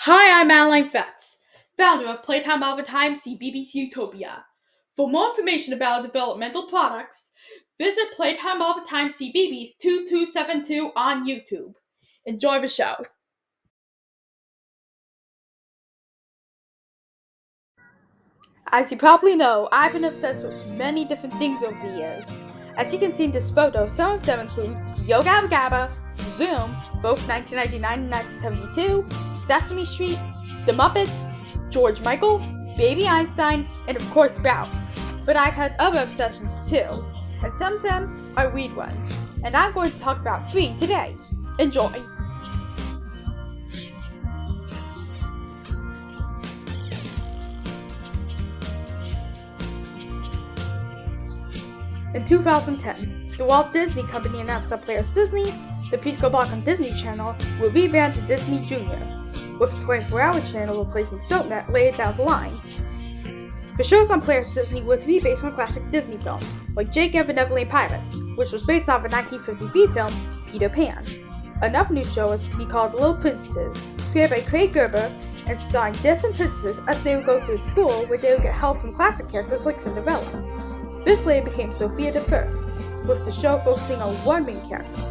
Hi, I'm Adeline Fetz, founder of Playtime All the Time CBBC Utopia. For more information about developmental products, visit Playtime All the Time CBB's 2272 on YouTube. Enjoy the show. As you probably know, I've been obsessed with many different things over the years. As you can see in this photo, some of them include Yo Gabba Gabba, Zoom, both 1999 and 1972, Sesame Street, The Muppets, George Michael, Baby Einstein, and of course Sprout. But I've had other obsessions too, and some of them are weird ones, and I'm going to talk about 3 today. Enjoy! In 2010, the Walt Disney Company announced that Players Disney, the preschool block on Disney Channel, will rebrand to Disney Junior, with the 24-hour channel replacing SoapNet later down the line. The shows on Players Disney were to be based on classic Disney films, like Jake and the Neverland Pirates, which was based on the 1953 film Peter Pan. Another new show was to be called The Little Princesses, created by Craig Gerber and starring different princesses as they would go to a school where they would get help from classic characters like Cinderella. This later became Sophia the First, with the show focusing on one main character.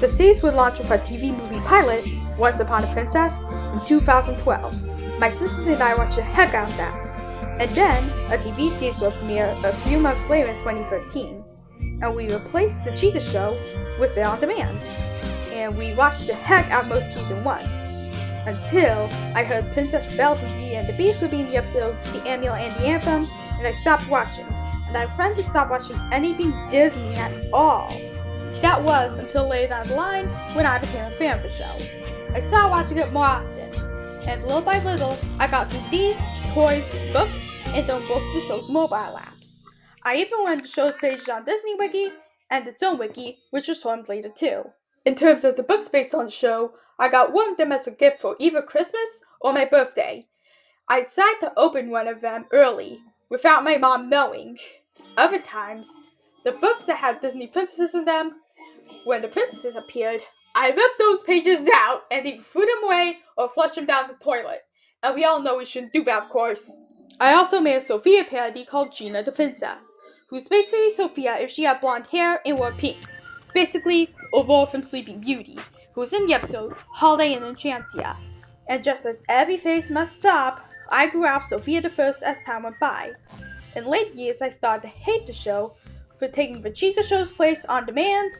The series would launch with a TV movie pilot, Once Upon a Princess, in 2012. My sisters and I watched the heck out of that. And then, a TV series would premiere a few months later in 2013, and we replaced the Chica show with it on demand. And we watched the heck out of most season 1, until I heard Princess Belle from Beauty and the Beast would be in the episode The Amulet and the Anthem, and I stopped watching. And I planned to stop watching anything Disney at all. That was until later down the line when I became a fan of the show. I started watching it more often, and little by little, I got DVDs, toys, books, and on both of the show's mobile apps. I even learned the show's pages on Disney Wiki and its own wiki, which was formed later too. In terms of the books based on the show, I got one of them as a gift for either Christmas or my birthday. I decided to open one of them early, without my mom knowing. Other times, the books that had Disney princesses in them, when the princesses appeared, I ripped those pages out and either threw them away or flushed them down the toilet. And we all know we shouldn't do that, of course. I also made a Sophia parody called Gina the Princess, who's basically Sophia if she had blonde hair and wore pink. Basically, Aurora from Sleeping Beauty, who's in the episode Holiday in Enchantia. And just as every phase must stop, I grew up Sophia the First as time went by. In late years, I started to hate the show for taking the Chica show's place on demand,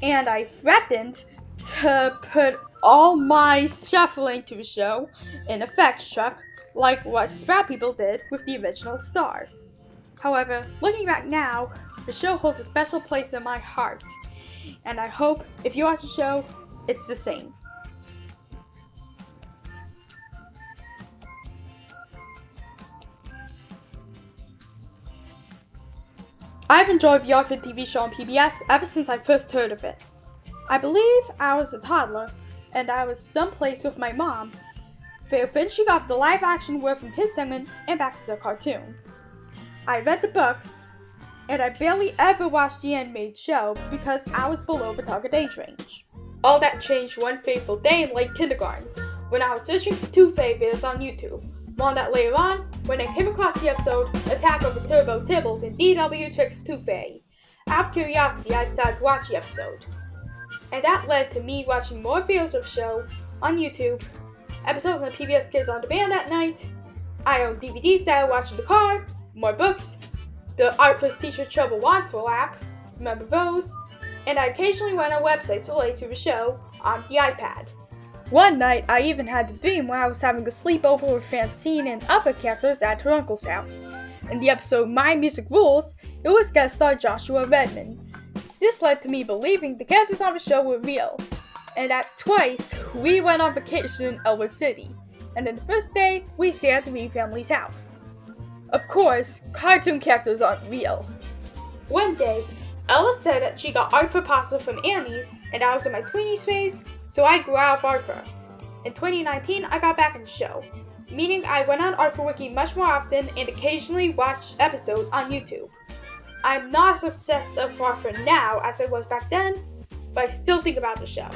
and I threatened to put all my shuffling to the show in a effects truck, like what Sprout people did with the original star. However, looking back now, the show holds a special place in my heart, and I hope if you watch the show, it's the same. I've enjoyed the Orphan TV show on PBS ever since I first heard of it. I believe I was a toddler, and I was someplace with my mom. They eventually got the live-action Word from Kids segment and back to the cartoon. I read the books, and I barely ever watched the animated show because I was below the target age range. All that changed one fateful day in late kindergarten, when I was searching for Two-Fay videos on YouTube. More on that later on, when I came across the episode Attack of the Turbo Tibbles and DW Tricks Two-Fay. Out of curiosity, I decided to watch the episode. And that led to me watching more videos of the show on YouTube, episodes on PBS Kids On Demand at night. I own DVDs that I watch in the car, more books, the Art for Teacher Trouble Wandful app, remember those, and I occasionally went on websites related to the show on the iPad. One night, I even had a dream where I was having a sleepover with Francine and other characters at her uncle's house. In the episode My Music Rules, it was guest star Joshua Redman. This led to me believing the characters on the show were real. And at twice, we went on vacation in Elwood City. And then the first day, we stayed at the Reed family's house. Of course, cartoon characters aren't real. One day, Ella said that she got art for pasta from Annie's, and I was in my tweenies phase, so I grew out of art for. In 2019, I got back in the show, meaning I went on Art for Wiki much more often and occasionally watched episodes on YouTube. I'm not as obsessed with art for now as I was back then, but I still think about the show.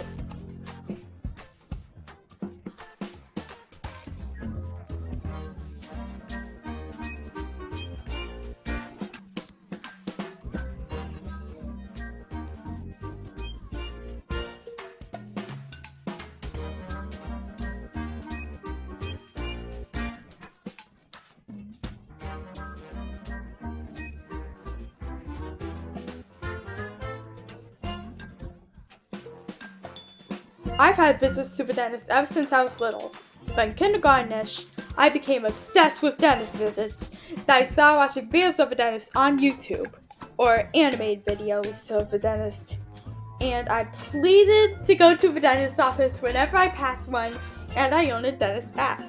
I've had visits to the dentist ever since I was little. But in kindergarten-ish, I became obsessed with dentist visits that I started watching videos of the dentist on YouTube, or animated videos of the dentist. And I pleaded to go to the dentist's office whenever I passed one, and I owned a dentist app.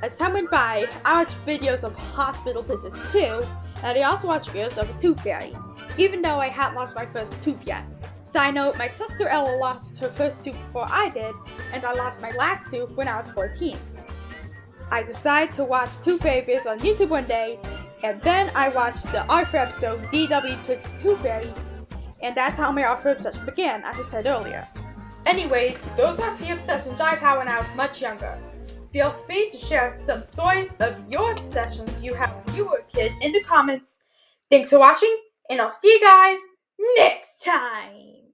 As time went by, I watched videos of hospital visits too, and I also watched videos of a tooth fairy, even though I hadn't lost my first tooth yet. Side note, my sister Ella lost her first tooth before I did, and I lost my last tooth when I was 14. I decided to watch tooth fairy videos on YouTube one day, and then I watched the Arthur episode DW Twixt Tooth Fairy, and that's how my Arthur obsession began, as I said earlier. Anyways, those are the obsessions I've had when I was much younger. Feel free to share some stories of your obsessions you had when you were a kid in the comments. Thanks for watching, and I'll see you guys next time!